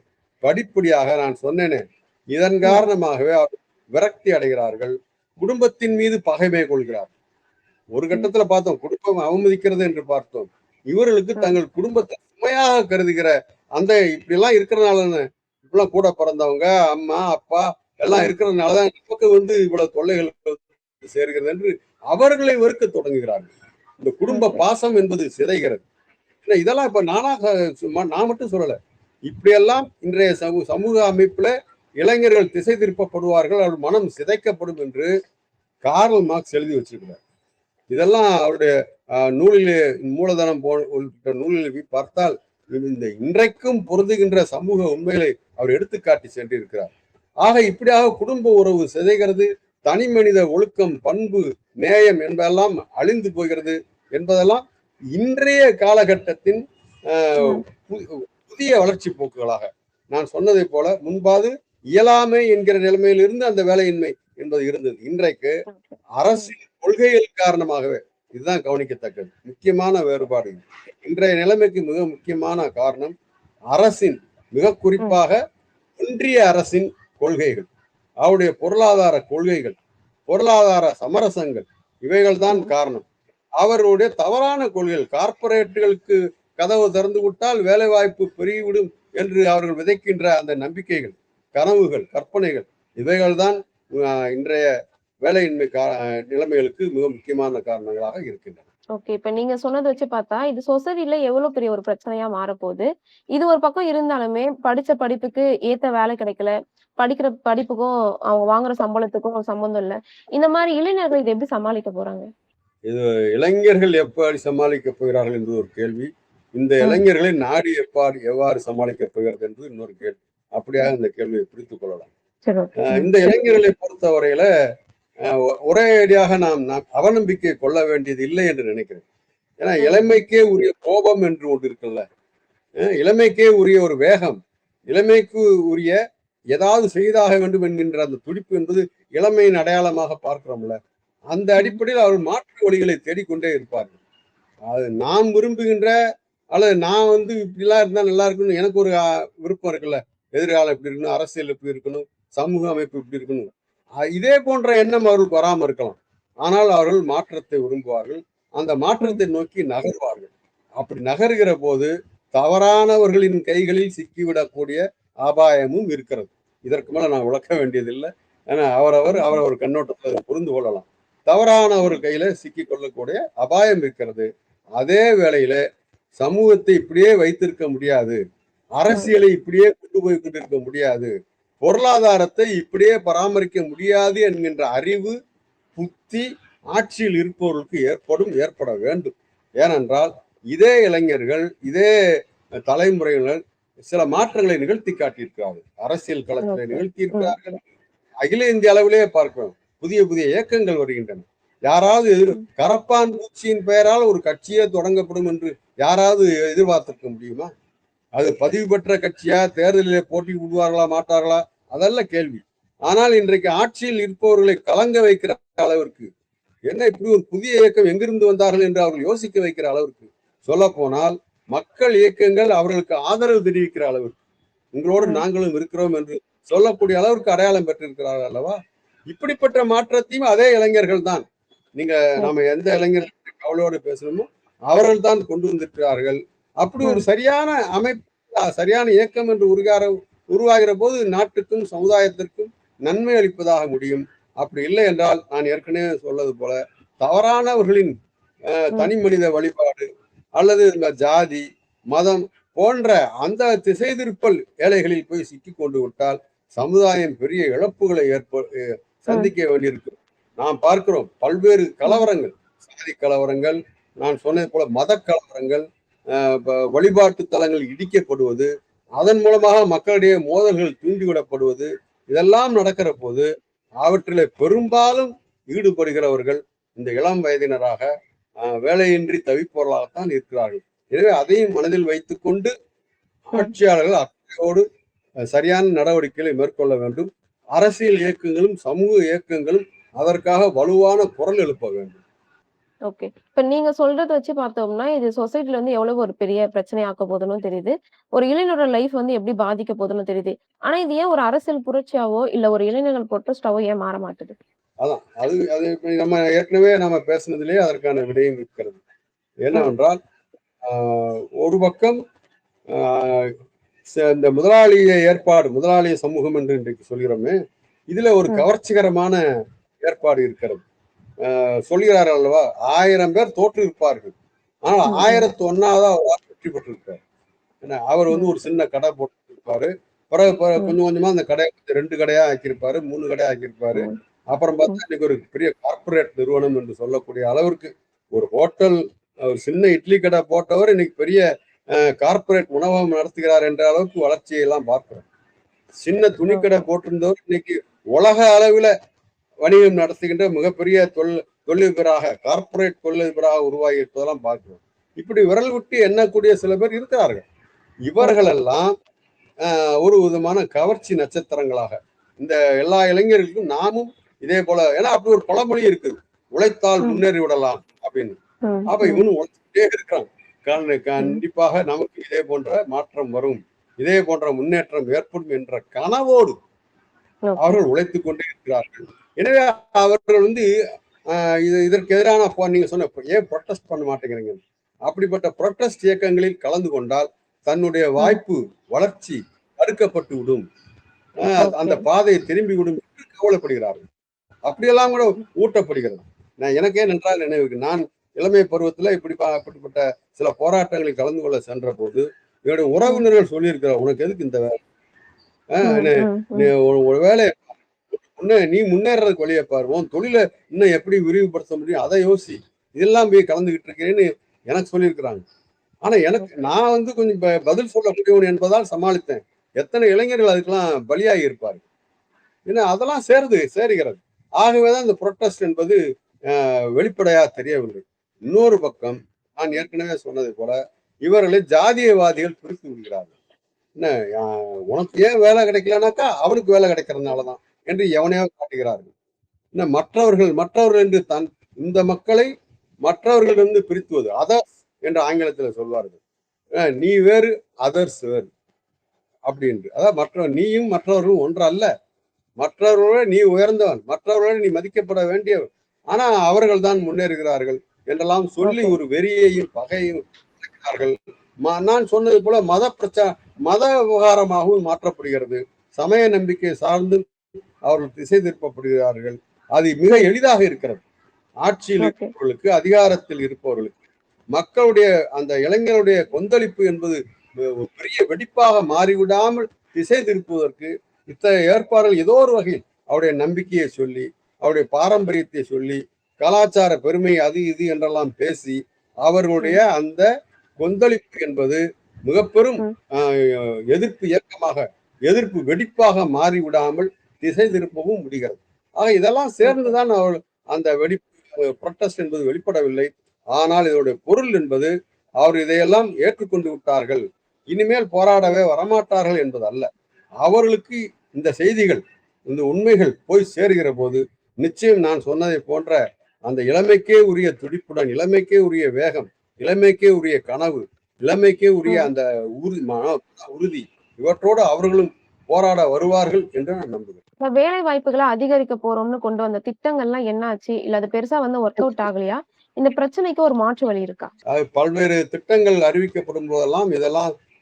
படிப்படியாக நான் சொன்னேனே, இதன் காரணமாகவே அவர் விரக்தி அடைகிறார்கள், குடும்பத்தின் மீது பகைமை கொள்கிறார்கள். ஒரு ம். கட்டத்துல பார்த்தோம். குடும்பம் அவமதிக்கிறது என்று பார்த்தோம். இவர்களுக்கு ம். தங்கள் குடும்பத்தை சுமையாக கருதுகிற அந்த இப்படிலாம் இருக்கிறனால இப்படிலாம் கூட பிறந்தவங்க, அம்மா, அப்பா எல்லாம் இருக்கிறதுனால தான் நமக்கு இவ்வளவு தொல்லைகள் சேர்கிறது என்று அவர்களை வெறுக்க தொடங்குகிறார்கள். இந்த குடும்ப ஓகே. பாசம் என்பது சிதைகிறது. இல்ல இதெல்லாம் இப்ப சும்மா நான் மட்டும் சொல்லல. இப்படியெல்லாம் இன்றைய சமூக அமைப்புல இளைஞர்கள் திசை திருப்பப்படுவார்கள். அவர் மனம் சிதைக்கப்படும் என்று கார்ல் மார்க்ஸ் எழுதி வச்சிருக்கிறார். இதெல்லாம் அவருடைய நூலிலே மூலதனம் உள்ளிட்ட நூலில் போய் பார்த்தால் இந்த இன்றைக்கும் பொருந்துகின்ற சமூக உண்மைகளை அவர் எடுத்துக்காட்டி சென்றிருக்கிறார். ஆக இப்படியாக குடும்ப உறவு சிதைகிறது, தனி மனித ஒழுக்கம், பண்பு, நேயம் என்பதெல்லாம் அழிந்து போகிறது என்பதெல்லாம் இன்றைய காலகட்டத்தின் ம். புதிய வளர்ச்சி போக்குகளாக நான் சொன்னதை போல முன்பாது இயலாமை என்கிற நிலைமையிலிருந்து அந்த வேலையின்மை என்பது இருந்தது. இன்றைக்கு ஓகே. ம். அரசின் கொள்கைகள் காரணமாகவே இதுதான் கவனிக்கத்தக்கது. முக்கியமான வேறுபாடு இது. இன்றைய நிலைமைக்கு மிக முக்கியமான காரணம் அரசின், மிக ம். குறிப்பாக ஒன்றிய அரசின் கொள்கைகள், அவருடைய பொருளாதார கொள்கைகள், பொருளாதார சமரசங்கள், இவைகள் தான் ம். காரணம். அவர்களுடைய தவறான கொள்கைகள், கார்ப்பரேட்டுகளுக்கு கதவு திறந்து விட்டால் வேலை வாய்ப்பு பெருகிவிடும் என்று அவர்கள் விதைக்கின்ற அந்த நம்பிக்கைகள், கனவுகள், கற்பனைகள், இவைகள் தான் இன்றைய வேலையின்மை நிலைமைகளுக்கு மிக முக்கியமான காரணங்களாக இருக்கின்றன. ஓகே. இப்ப நீங்க சொன்னத வச்சு பார்த்தா, இது சொசைட்டில எவ்வளவு பெரிய ஒரு பிரச்சனையா மாறப்போது. இது ஒரு பக்கம் இருந்தாலுமே, படிச்ச படிப்புக்கு ஏத்த வேலை கிடைக்கல. படிக்கிற படிப்புக்கும், அவங்க வாங்குற சம்பளத்துக்கும் சம்மந்தம் இல்ல. இந்த மாரி இளைஞர்கள் இத எப்படி சமாளிக்க போறாங்க? இது இளைஞர்கள் எப்படி சமாளிக்கப் போகிறார்கள் என்பது ஒரு கேள்வி. இந்த ம். இளைஞர்களை நாடு எவ்வாறு சமாளிக்கப் போகிறது என்பது இன்னொரு கேள்வி. அப்படியாக இந்த கேள்வியை பிரித்துக் கொள்ளலாம். சரி, ஓகே. ம். இந்த இளைஞர்களை பொறுத்தவரையில ஒரே அடியாக நாம் அவநம்பிக்கை கொள்ள வேண்டியது இல்லை என்று நினைக்கிறேன். ஏன்னா ம். இளமைக்கே உரிய கோபம் என்று ஒன்று இருக்குல்ல. இளமைக்கே உரிய ஒரு வேகம், இளமைக்கு உரிய ஏதாவது செய்தாக வேண்டும் என்கின்ற அந்த துடிப்பு என்பது இளமையின் அடையாளமாக பார்க்கிறோம்ல. அந்த ம். அடிப்படையில் அவர் மாற்று வழிகளை தேடிக்கொண்டே இருப்பார்கள். அது நாம் விரும்புகின்ற அல்லது நான் இப்படிலாம் இருந்தா நல்லா இருக்கும்னு எனக்கு ஒரு விருப்பம் இருக்குல்ல. எதிர்காலம் இப்படி இருக்கணும், அரசியல் இப்படி இருக்கணும், சமூக அமைப்பு இப்படி இருக்கணும். இதே போன்ற எண்ணம் அவர்களுக்கு வராம இருக்கலாம். ஆனால் அவர்கள் மாற்றத்தை விரும்புவார்கள். அந்த ம். மாற்றத்தை நோக்கி நகர்வார்கள். அப்படி நகர்கிற போது தவறானவர்களின் கைகளில் சிக்கிவிடக்கூடிய அபாயமும் இருக்கிறது. இதற்கு மேல நான் விளக்க வேண்டியதில்லை. ஏன்னா ம். அவரவர் கண்ணோட்டத்தில் புரிந்து கொள்ளலாம். தவறானவர் கையில சிக்கிக் கொள்ளக்கூடிய அபாயம் இருக்கிறது. அதே வேளையில சமூகத்தை இப்படியே வைத்திருக்க முடியாது. ம். அரசியலை இப்படியே கொண்டு போய் கொண்டிருக்க முடியாது. பொருளாதாரத்தை இப்படியே பராமரிக்க முடியாது என்கின்ற அறிவு, புத்தி ஆட்சியில் இருப்பவர்களுக்கு ஏற்பட வேண்டும். ஏனென்றால் இதே இளைஞர்கள், இதே தலைமுறையினர் சில மாற்றங்களை நிகழ்த்தி காட்டியிருக்கிறார்கள். அரசியல் களத்திலே ஓகே. நிகழ்த்தி ம். இருக்கிறார்கள். அகில இந்திய அளவிலே பார்க்கிறோம். புதிய புதிய இயக்கங்கள் வருகின்றன. யாராவது ம். கரப்பான் பூச்சியின் பெயரால் ஒரு கட்சியே தொடங்கப்படும் என்று யாராவது எதிர்பார்த்திருக்க முடியுமா? அது பதிவு பெற்ற கட்சியா, தேர்தலிலே போட்டி விடுவார்களா மாட்டார்களா அதல்ல கேள்வி. ஆனால் இன்றைக்கு ஆட்சியில் இருப்பவர்களை கலங்க வைக்கிற அளவிற்கு என்ன இப்படி ஒரு புதிய இயக்கம் எங்கிருந்து வந்தார்கள் என்று அவர்கள் யோசிக்க வைக்கிற அளவிற்கு, சொல்ல போனால் மக்கள் இயக்கங்கள் அவர்களுக்கு ஆதரவு தெரிவிக்கிற அளவிற்கு, உங்களோடு ம். நாங்களும் இருக்கிறோம் என்று சொல்லக்கூடிய அளவிற்கு அடையாளம் பெற்றிருக்கிறார்கள் அல்லவா? இப்படிப்பட்ட மாற்றத்தையும் அதே இளைஞர்கள் தான். நாம ஓகே. எந்த இளைஞர் கவலையோடு பேசணுமோ அவர்கள் தான் கொண்டு வந்திருக்கிறார்கள். அப்படி ஒரு ம். சரியான அமைப்பு, சரியான இயக்கம் என்று உருவாகிற போது நாட்டுக்கும் சமுதாயத்திற்கும் நன்மை அளிப்பதாக முடியும். அப்படி இல்லை என்றால் நான் ஏற்கனவே சொல்வது போல தவறானவர்களின் ம். தனி மனித வழிபாடு அல்லது இந்த ஜாதி, மதம் போன்ற அந்த திசை திருப்பல் வேலைகளில் போய் சிக்கிக் கொண்டு விட்டால் சமுதாயம் பெரிய இழப்புகளை ம். சந்திக்க வேண்டியிருக்கும். நாம் பார்க்கிறோம் பல்வேறு ம். கலவரங்கள், சாதி கலவரங்கள், நான் சொன்னது போல மத கலவரங்கள், வழிபாட்டு தலங்கள் இடிக்கப்படுவது, அதன் மூலமாக மக்களிடையே மோதல்கள் தூண்டிவிடப்படுவது, இதெல்லாம் நடக்கிற போது அவற்றிலே பெரும்பாலும் ஈடுபடுகிறவர்கள் இந்த இளம் வயதினராக வேலையின்றி தவிப்பவர்களாகத்தான் இருக்கிறார்கள். எனவே அதையும் மனதில் வைத்துக் கொண்டு ம். ஆட்சியாளர்கள் அக்கறையோடு சரியான நடவடிக்கைகளை மேற்கொள்ள வேண்டும். அரசியல் இயக்கங்களும் சமூக இயக்கங்களும் அதற்காக வலுவான குரல் எழுப்ப வேண்டும். ஓகே. இப்ப நீங்க சொல்றத வச்சு பார்த்தோம்னா, இது சொசைட்டில வந்து எவ்வளவு ஒரு பெரிய பிரச்சனை ஆக்க போதுன்னு தெரியுது. ஒரு இளைஞரோட லைஃப் வந்து எப்படி பாதிக்க போதுன்னு தெரியுது. ஆனா இது ஏன் ஒரு அரசியல் புரட்சியாவோ, இல்ல ஒரு இளைஞர்கள் புரொட்டஸ்டாவோ ஏன் மாற மாட்டுது? அதான் அது அது இப்ப நம்ம ஏற்கனவே நம்ம பேசுனதிலேயே அதற்கான விடயம் இருக்கிறது. ம், என்னவென்றால் ஒரு பக்கம் ஆஹ், இந்த முதலாளிய ஏற்பாடு, முதலாளிய சமூகம் என்று இன்றைக்கு சொல்கிறோமே, இதுல ஒரு ம், கவர்ச்சிகரமான ஏற்பாடு இருக்கிறது. சொல்கிறார்கள் அல்லவா, 1000 பேர் தோற்று இருப்பார்கள், ஆனால் ம், ம், 1001ஆவது அவர் வெற்றி பெற்றிருப்பார். ஏன்னா அவர் வந்து ம், ஒரு சின்ன கடை போட்டிருப்பாரு. பிறகு ம், கொஞ்சம் கொஞ்சமா அந்த கடையை 2 கடையா ஆக்கியிருப்பாரு, 3 கடையா ஆக்கியிருப்பாரு. ம், அப்புறம் ம், பார்த்தா இன்னைக்கு ஒரு பெரிய கார்ப்பரேட் நிறுவனம் என்று சொல்லக்கூடிய அளவிற்கு ஒரு ஹோட்டல், ஒரு சின்ன இட்லி கடை போட்டவர் இன்னைக்கு பெரிய கார்ப்பரேட் உணவகம் நடத்துகிறார் என்ற அளவுக்கு வளர்ச்சியை எல்லாம் பார்க்கிறோம். சின்ன துணிக்கடை ஓகே. போட்டிருந்தவர் இன்னைக்கு உலக அளவில் வணிகம் நடத்துகின்ற மிகப்பெரிய தொழிலதிபராக, கார்ப்பரேட் தொழிலதிபராக உருவாகி இருப்பதெல்லாம் பார்க்கிறோம். இப்படி விரல் விட்டு எண்ணக்கூடிய சில பேர் இருக்கிறார்கள். இவர்கள் ஓகே. எல்லாம் ஒரு விதமான கவர்ச்சி நட்சத்திரங்களாக இந்த எல்லா இளைஞர்களுக்கும் நாமும் இதே போல, ஏன்னா அப்படி ஒரு பழமொழி இருக்குது, உழைத்தால் ம், முன்னேறி விடலாம் அப்படின்னு. ம், அப்ப ம், இவனு உழைச்சிட்டே இருக்கிறான். ம், கண்டிப்பாக நமக்கு இதே போன்ற மாற்றம் வரும், இதே போன்ற முன்னேற்றம் ஏற்படும் என்ற கனவோடு ஓகே. அவர்கள் உழைத்துக் கொண்டே இருக்கிறார்கள். எனவே அவர்கள் வந்து இதற்கு எதிரான நீங்க சொன்ன ஏன் ப்ரொட்டஸ்ட் பண்ண மாட்டேங்கிறீங்க, அப்படிப்பட்ட ப்ரொட்டஸ்ட் இயக்கங்களில் கலந்து கொண்டால் தன்னுடைய ம், வாய்ப்பு, வளர்ச்சி தடுக்கப்பட்டு விடும், அந்த ஓகே. பாதையை திரும்பி விடும் என்று கவலைப்படுகிறார்கள். அப்படியெல்லாம் கூட ஊட்டப்படுகிறது. எனக்கே நன்றாக நினைவுக்கு, நான் இளமை பருவத்துல இப்படிப்பட்ட சில போராட்டங்களில் கலந்து கொள்ள சென்ற போது என்னுடைய ம், உறவினர்கள் சொல்லியிருக்கிறார், உனக்கு எதுக்கு இந்த வேலை, ம், ம், ம், ஒரு வேலை நீ முன்னேறதுக்கு வழியை பாரு, உன் தொழிலை இன்னும் எப்படி விரிவுபடுத்த முடியும் அதை யோசி, இதெல்லாம் போய் கலந்துகிட்டு இருக்கிறேன்னு எனக்கு சொல்லியிருக்கிறாங்க. ஆனா ஓகே. நான் வந்து கொஞ்சம் பதில் சொல்லக்கூடியவன் என்பதால் சமாளித்தேன். எத்தனை இளைஞர்கள் அதுக்கெல்லாம் பலியாகி இருப்பார்கள். ஏன்னா அதெல்லாம் சேருகிறது. ஆகவேதான் இந்த புரொட்டஸ்ட் என்பது வெளிப்படையா தெரியவில்லை. இன்னொரு பக்கம் நான் ஏற்கனவே சொன்னது போல இவர்களை ஜாதியவாதிகள் பிரித்து விடுகிறார்கள். என்ன, உனக்கு ஏன் வேலை கிடைக்கலனாக்கா அவனுக்கு வேலை கிடைக்கிறதுனாலதான் என்று எவனையாவது காட்டுகிறார்கள். என்ன, மற்றவர்கள் என்று இந்த மக்களை மற்றவர்களிலிருந்து பிரித்துவது, அதர்ஸ் என்று ஆங்கிலத்தில் சொல்வார்கள். நீ வேறு, அதர்ஸ் வேறு அப்படின்னு. அதாவது நீயும் மற்றவர்களும் ஒன்று அல்ல, மற்றவர்களோட நீ உயர்ந்தவன், மற்றவர்களோட நீ மதிக்கப்பட வேண்டியவன், ஆனா அவர்கள் தான் முன்னேறுகிறார்கள் என்றெல்லாம் சொல்லி ஓகே. ஒரு வெறியையும் பகையும் இருக்கிறார்கள். நான் சொன்னது போல மத விவகாரமாகவும் மாற்றப்படுகிறது. சமய நம்பிக்கை சார்ந்து அவர்கள் திசை திருப்பப்படுகிறார்கள். அது மிக எளிதாக இருக்கிறது. ஆட்சியில் ஓகே. இருப்பவர்களுக்கு, அதிகாரத்தில் இருப்பவர்களுக்கு மக்களுடைய அந்த இளைஞருடைய கொந்தளிப்பு என்பது ஒரு பெரிய வெடிப்பாக மாறிவிடாமல் திசை திருப்புவதற்கு இத்தகைய ஏற்பாடுகள் ஏதோ ஒரு வகையில் அவருடைய நம்பிக்கையை சொல்லி, அவருடைய பாரம்பரியத்தை சொல்லி, கலாச்சார பெருமை அது இது என்றெல்லாம் பேசி அவர்களுடைய ம், அந்த கொந்தளிப்பு என்பது மிக பெரும் ம், எதிர்ப்பு இயக்கமாக, எதிர்ப்பு வெடிப்பாக மாறிவிடாமல் திசை திருப்பவும் முடிகிறது. ஆக இதெல்லாம் ஓகே. சேர்ந்துதான் அந்த புரொட்டஸ்ட் என்பது வெளிப்படவில்லை. ஆனால் இதனுடைய பொருள் என்பது அவர் இதையெல்லாம் ஏற்றுக்கொண்டு விட்டார்கள், இனிமேல் போராடவே வரமாட்டார்கள் என்பது அல்ல. அவர்களுக்கு இந்த செய்திகள், இந்த உண்மைகள் போய் சேருகிற போது நிச்சயம் நான் சொன்னதை போன்ற அந்த இளமைக்கே உரிய துடிப்புடன், இளமைக்கே உரிய வேகம், இளமைக்கே உரிய கனவு, இளமைக்கே உரிய ம். அந்த உறுதி, இவற்றோடு அவர்களும் போராட வருவார்கள் என்று நான் நம்புகிறேன். இப்ப வேலை வாய்ப்புகள அதிகரிக்க போறோம்னு கொண்டு வந்த திட்டங்கள்லாம் என்ன ஆச்சு? இல்ல அது பெருசா வந்து ஒர்க் அவுட் ஆகலையா? இந்த பிரச்சனைக்கு ஒரு மாற்று வழி இருக்கா? பல்வேறு திட்டங்கள் அறிவிக்கப்படும் போதெல்லாம்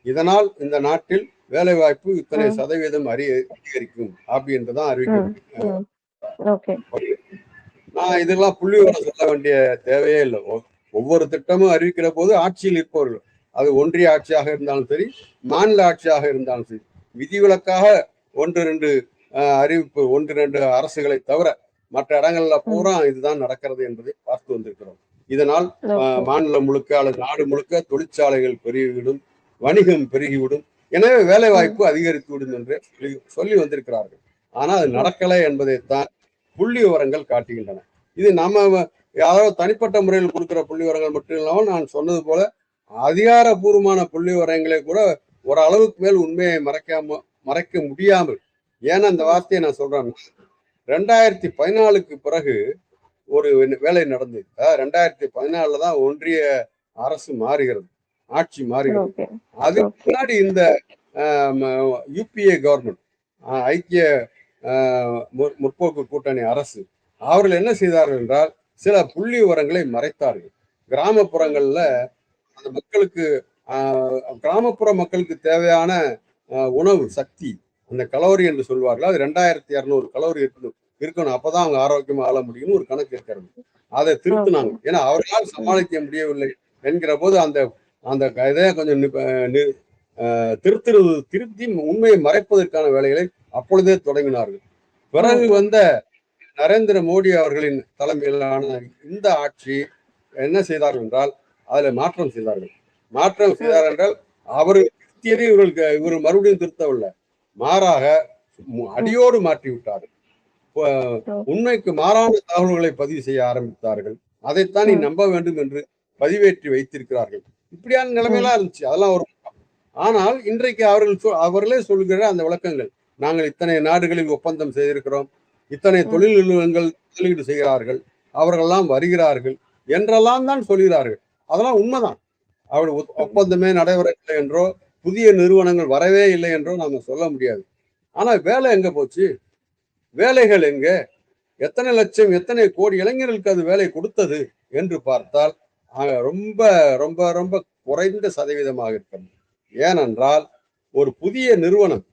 இதனால் இந்த நாட்டில் வேலை வாய்ப்பு இத்தனை ம், சதவீதம் அதிகரிக்கும் அப்படின்றதான் ம், அறிவிக்கப்படும். ம். ஓகே. நான் இதெல்லாம் புள்ளி விவரம் சொல்ல வேண்டிய தேவையே இல்லை. ஒவ்வொரு திட்டமும் அறிவிக்கிற போது ஆட்சியில் இருப்பவர்கள், அது ஒன்றிய ஆட்சியாக இருந்தாலும் சரி, மாநில ஆட்சியாக இருந்தாலும் சரி, விதிவிலக்காக ஒன்று ரெண்டு அறிவிப்பு, ஒன்று ரெண்டு அரசுகளை தவிர மற்ற இடங்கள்ல ம். பூரா இதுதான் நடக்கிறது என்பதை பார்த்து வந்திருக்கிறோம். இதனால் ஓகே. மாநிலம் முழுக்க அல்லது நாடு முழுக்க தொழிற்சாலைகள் பெருகிவிடும், வணிகம் பெருகிவிடும், எனவே வேலை ம். வாய்ப்பு அதிகரித்து விடும் என்று சொல்லி வந்திருக்கிறார்கள். ஆனால் அது ஓகே. நடக்கலை என்பதைத்தான் புள்ளி விவரங்கள் காட்டுகின்றன. இது நம்ம யாராவது தனிப்பட்ட முறையில் கொடுக்கிற புள்ளி விவரங்கள் மட்டும் இல்லாமல், நான் சொன்னது போல அதிகாரப்பூர்வமான புள்ளி விவரங்களை கூட ஒரு அளவுக்கு மேல் உண்மையை மறைக்க முடியாமல், ஏன்னா அந்த ம். வார்த்தையை நான் சொல்றேன், 2014க்கு பிறகு ஒரு வேலை நடந்தது. 2014 தான் ஒன்றிய அரசு மாறுகிறது, ஆட்சி மாறுகிறது. ஓகே. அதுக்கு ஓகே. முன்னாடி இந்த யூபிஏ கவர்மெண்ட், ஐக்கிய முற்போக்கு கூட்டணி அரசு, அவர்கள் என்ன செய்தார்கள் என்றால் சில புள்ளி விவரங்களை மறைத்தார்கள். கிராமப்புறங்கள்ல அந்த மக்களுக்கு கிராமப்புற மக்களுக்கு தேவையான உணவு சக்தி, அந்த கலோரி என்று சொல்வார்கள், அது 2200 கலோரி இருக்கணும். அப்பதான் அவங்க ஆரோக்கியமா ஆள முடியும்னு ஒரு கணக்கு இருக்கிறது. அதை திருத்தினாங்க. ஏன்னா அவர்களால் சமாளிக்க முடியவில்லை என்கிற போது அந்த அந்த இதை கொஞ்சம் திருத்தி உண்மையை மறைப்பதற்கான வேலைகளை அப்பொழுதே தொடங்கினார்கள். பிறகு வந்த நரேந்திர மோடி அவர்களின் தலைமையிலான இந்த ஆட்சி என்ன செய்தார்கள் என்றால் அதுல மாற்றம் செய்தார்கள். மாற்றம் செய்தார் என்றால் அவர்கள் திருத்தியதை இவர்கள் மறுபடியும் திருத்தவில்லை, மாறாக அடியோடு மாற்றி விட்டார்கள். உண்மைக்கு மாறான தகவல்களை பதிவு செய்ய ஆரம்பித்தார்கள். அதைத்தான் நீ நம்ப வேண்டும் என்று பதிவேற்றி வைத்திருக்கிறார்கள். இப்படியான நிலைமையெல்லாம் இருந்துச்சு. அதெல்லாம் ஒரு ஆனால் இன்றைக்கு அவர்களே சொல்கிற அந்த விளக்கங்கள், நாங்கள் இத்தனை நாடுகளில் ஒப்பந்தம் செய்திருக்கிறோம், இத்தனை தொழில் நிறுவனங்கள் முதலீடு செய்கிறார்கள், அவர்களெல்லாம் வருகிறார்கள் என்றெல்லாம் தான் சொல்கிறார்கள். அதெல்லாம் உண்மைதான். அவள் ஒப்பந்தமே நடைபெறவில்லை என்றோ புதிய நிறுவனங்கள் வரவே இல்லை என்றோ நாம சொல்ல முடியாது. ஆனா வேலை எங்க போச்சு? வேலைகள் எங்க? எத்தனை லட்சம் எத்தனை கோடி இளைஞர்களுக்கு அது வேலை கொடுத்தது என்று பார்த்தால் ரொம்ப ரொம்ப ரொம்ப குறைந்த சதவீதமாக இருக்கிறது. ஏனென்றால் ஒரு புதிய நிறுவனம்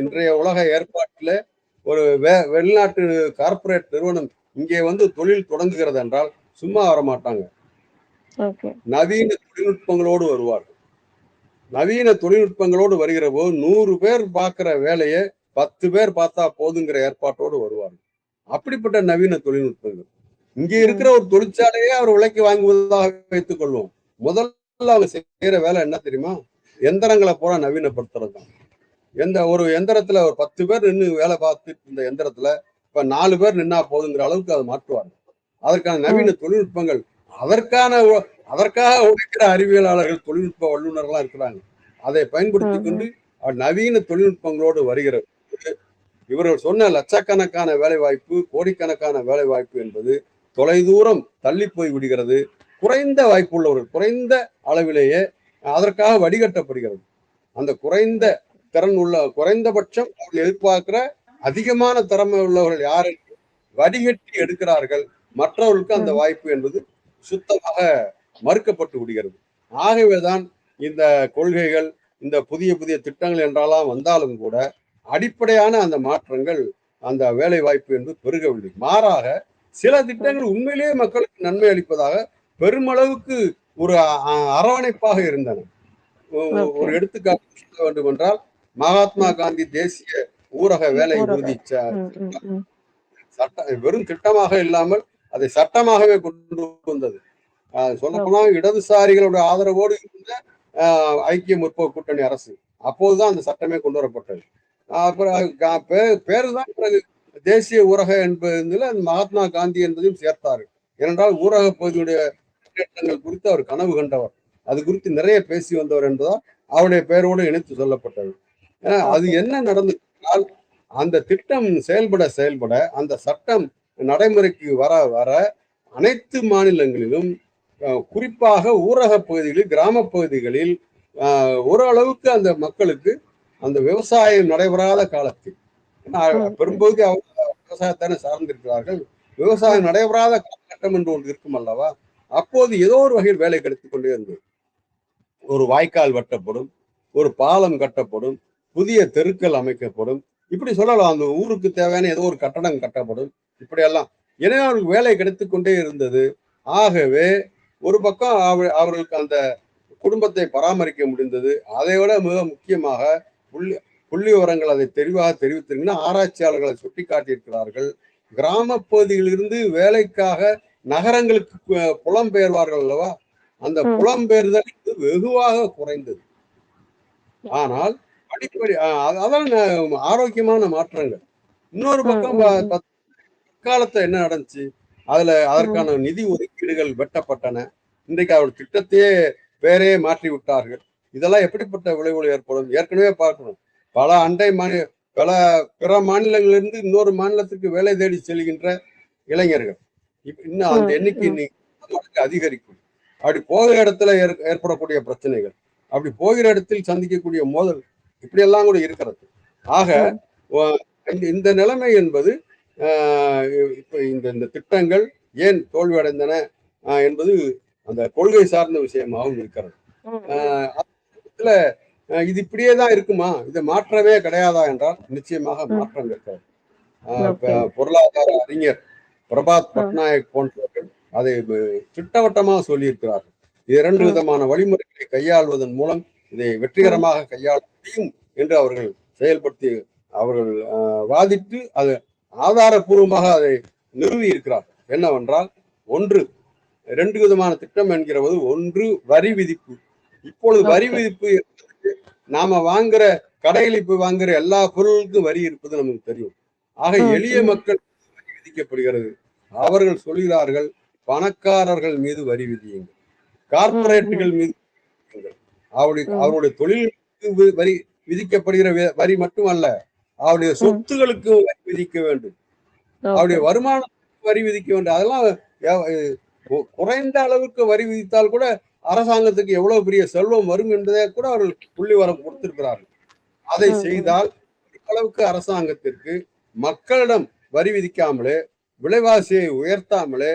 இன்றைய உலக ஏற்பாட்டில் ஒரு வெளிநாட்டு கார்ப்பரேட் நிறுவனம் இங்கே வந்து தொழில் தொடங்குகிறது என்றால் சும்மா வரமாட்டாங்க. நவீன தொழில்நுட்பங்களோடு வருவார்கள். நவீன தொழில்நுட்பங்களோடு வருகிற போது 100 பேர் பார்க்கிற வேலையை 10 பேர் பார்த்தா போதுங்கிற ஏற்பாட்டோடு வருவார்கள். அப்படிப்பட்ட நவீன தொழில்நுட்பங்கள் இங்கே இருக்கிற ஒரு தொழிற்சாலையே அவர் விலைக்கு வாங்குவதாக வைத்துக் கொள்வோம். முதல்ல அவங்க செய்யற வேலை என்ன தெரியுமா? எந்திரங்களை பூரா நவீனப்படுத்துறது தான். ஒரு எந்திரத்துல ஒரு 10 பேர் நின்று வேலை பார்த்துட்டு இருந்த எந்திரத்துல இப்ப 4 பேர் நின்னா போதுங்கிற அளவுக்கு அதை மாற்றுவாங்க. அதற்கான நவீன தொழில்நுட்பங்கள், அதற்காக உழைக்கிற அறிவியலாளர்கள், தொழில்நுட்ப வல்லுநர்கள்லாம் இருக்கிறாங்க. அதை பயன்படுத்தி கொண்டு நவீன தொழில்நுட்பங்களோடு வருகிற இவர்கள் சொன்ன லட்சக்கணக்கான வேலை வாய்ப்பு, கோடிக்கணக்கான வேலை வாய்ப்பு என்பது தொலைதூரம் தள்ளி போய் விடுகிறது. குறைந்த வாய்ப்பு உள்ளவர்கள், குறைந்த அளவிலேயே அதற்காக வடிகட்டப்படுகிறது. அந்த குறைந்த திறன் உள்ள, குறைந்தபட்சம் அவர்கள் எதிர்பார்க்கிற அதிகமான திறமை உள்ளவர்கள் யார் வடிகட்டி எடுக்கிறார்கள். மற்றவர்களுக்கு அந்த வாய்ப்பு என்பது சுத்தமாக மறுக்கப்பட்டு விடுகிறது. ஆகவேதான் இந்த கொள்கைகள், இந்த புதிய புதிய திட்டங்கள் என்றாலாம் வந்தாலும் கூட அடிப்படையான அந்த மாற்றங்கள், அந்த வேலை வாய்ப்பு என்பது பெருகவில்லை. மாறாக சில திட்டங்கள் உண்மையிலேயே மக்களுக்கு நன்மை அளிப்பதாக பெருமளவுக்கு ஒரு அரவணைப்பாக இருந்தன. ஒரு எடுத்துக்காட்டு சொல்ல வேண்டும் என்றால், மகாத்மா காந்தி தேசிய ஊரக வேலை உறுதி சட்டம் வெறும் திட்டமாக இல்லாமல் அதை சட்டமாகவே கொண்டு வந்தது. சொல்லப்போனால் இடதுசாரிகளோட ஆதரவோடு இருந்த ஐக்கிய முற்போக்கு கூட்டணி அரசு அப்போதுதான் அந்த சட்டமே கொண்டு வரப்பட்டது. அப்புறம் பேரு தான் பிறகு தேசிய ஊரக என்பதில் மகாத்மா காந்தி என்பதையும் சேர்த்தார்கள். ஏனென்றால் ஊரக பகுதியுடைய முன்னேற்றங்கள் குறித்து அவர் கனவு கண்டவர், அது குறித்து நிறைய பேசி வந்தவர் என்பதால் அவருடைய பெயரோடு இணைத்து சொல்லப்பட்டது. அது என்ன நடந்தால் அந்த திட்டம் செயல்பட அந்த சட்டம் நடைமுறைக்கு வர வர அனைத்து மாநிலங்களிலும், குறிப்பாக ஊரக பகுதிகளில், கிராம பகுதிகளில் ஓரளவுக்கு அந்த மக்களுக்கு அந்த விவசாயம் நடைபெறாத காலத்தில், பெரும்பகுதி விவசாயத்தானே சார்ந்திருக்கிறார்கள், விவசாயம் நடைபெறாத காலகட்டம் என்று ஒன்று இருக்கும் அல்லவா? அப்போது ஏதோ ஒரு வகையில் வேலை கிடைத்துக் கொண்டே இருந்தது. ஒரு வாய்க்கால் வெட்டப்படும், ஒரு பாலம் கட்டப்படும், புதிய தெருக்கள் அமைக்கப்படும், இப்படி சொல்லலாம். அந்த ஊருக்கு தேவையான ஏதோ ஒரு கட்டடம் கட்டப்படும், இப்படியெல்லாம். எனவே அவர்களுக்கு வேலை கிடைத்துக் கொண்டே இருந்தது. ஆகவே ஒரு பக்கம் அவர்களுக்கு அந்த குடும்பத்தை பராமரிக்க முடிந்தது. அதை விட மிக முக்கியமாக புள்ளி விவரங்கள் அதை தெளிவாக தெரிவித்திருக்கின்றன. ஆராய்ச்சியாளர்களை சுட்டி காட்டியிருக்கிறார்கள். கிராம பகுதியிலிருந்து வேலைக்காக நகரங்களுக்கு புலம்பெயர்வார்கள் அல்லவா? அந்த புலம்பெயர்தல் வெகுவாக குறைந்தது. ஆனால் அடிப்படை அதான் ஆரோக்கியமான மாற்றங்கள். இன்னொரு பக்கம் காலத்துல என்ன நடந்துச்சு? அதற்கான நிதி ஒதுக்கீடுகள் வெட்டப்பட்டன. இன்றைக்கு அவர் திட்டத்தையே பேரையே மாற்றி விட்டார்கள். இதெல்லாம் எப்படிப்பட்ட விளைவுகள் ஏற்படும்? ஏற்கனவே பார்க்கணும், பல பிற மாநிலங்களிலிருந்து இன்னொரு மாநிலத்துக்கு வேலை தேடி செல்கின்ற இளைஞர்கள் இன்னும் அந்த எண்ணிக்கை அதிகரிக்கும். அப்படி போகிற இடத்துல ஏற்படக்கூடிய பிரச்சனைகள், அப்படி போகிற இடத்தில் சந்திக்கக்கூடிய மோதல், இப்படியெல்லாம் கூட இருக்கிறது. ஆக இந்த நிலைமை என்பது இப்ப இந்த இந்த திட்டங்கள் ஏன் தோல்வி அடைந்தன என்பது அந்த கொள்கை சார்ந்த விஷயமாகவும் இருக்கிறது. இதுல இது இப்படியே தான் இருக்குமா, இதை மாற்றவே கிடையாதா என்றால் நிச்சயமாக மாற்றம் இருக்காது. பொருளாதார அறிஞர் பிரபாத் பட்நாயக் போன்றவர்கள் அதை திட்டவட்டமாக சொல்லியிருக்கிறார்கள். இரண்டு விதமான வழிமுறைகளை கையாள்வதன் மூலம் இதை வெற்றிகரமாக கையாள முடியும் என்று அவர்கள் செயல்படுத்தி அவர்கள் வாதிட்டு அது ஆதாரபூர்வமாக அதை நிறுவி இருக்கிறார்கள். என்னவென்றால், ஒன்று 2 விதமான திட்டம் என்கிற போது, ஒன்று வரி விதிப்பு. இப்பொழுது வரி விதிப்பு நாம வாங்குற கடையில் இப்ப வாங்குற எல்லா பொருளுக்கும் வரி இருப்பது நமக்கு தெரியும். ஆக எளிய மக்கள் வரி விதிக்கப்படுகிறது. அவர்கள் சொல்கிறார்கள், பணக்காரர்கள் மீது வரி விதியுங்கள், கார்பரேட்டுகள் மீது அவருடைய தொழிலுக்கு வரி விதிக்கப்படுகிற வரி மட்டுமல்ல, அவருடைய சொத்துகளுக்கு வரி விதிக்க வேண்டும், அவருடைய வருமானத்துக்கு வரி விதிக்க வேண்டும். அதெல்லாம் குறைந்த அளவுக்கு வரி விதித்தால் கூட அரசாங்கத்துக்கு எவ்வளவு பெரிய செல்வம் வரும் என்பதை கூட அவர்கள் புள்ளி வரம் கொடுத்திருக்கிறார்கள். அதை செய்தால் அளவுக்கு அரசாங்கத்திற்கு மக்களிடம் வரி விதிக்காமலே, விலைவாசியை உயர்த்தாமலே